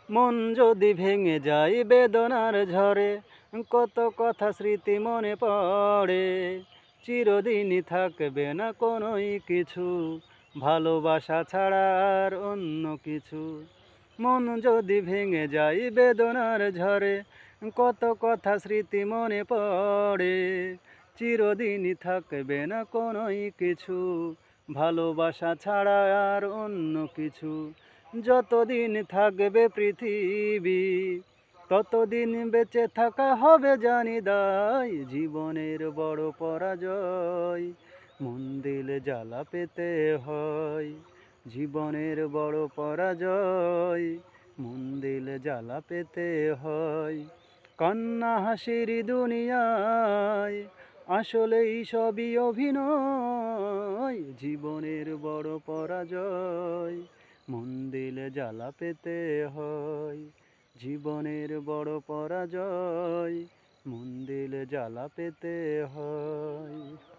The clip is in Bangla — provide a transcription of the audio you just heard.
মন যদি ভেঙে যায় বেদনার ঝড়ে, কত কথা স্মৃতি মনে পড়ে। চিরদিনই থাকবে না কোনোই কিছু, ভালোবাসা ছাড়া আর অন্য কিছু। মন যদি ভেঙে যায় বেদনার ঝড়ে, কত কথা স্মৃতি মনে পড়ে। চিরদিনই থাকবে না কোনোই কিছু, ভালোবাসা ছাড়া আর অন্য কিছু। যতদিন থাকবে পৃথিবী, ততদিন বেঁচে থাকা হবে জানি দায়। জীবনের বড় পরাজয়, মন দিলে জ্বালা পেতে হয়। জীবনের বড় পরাজয়, মন দিলে জ্বালা পেতে হয়। কান্না হাসির দুনিয়ায় আসলেই সবই অভিনয়। জীবনের বড় পরাজয়, মন দিলে জ্বালা পেতে হয়। জীবনের বড় পরাজয়, মন দিলে জ্বালা পেতে হয়।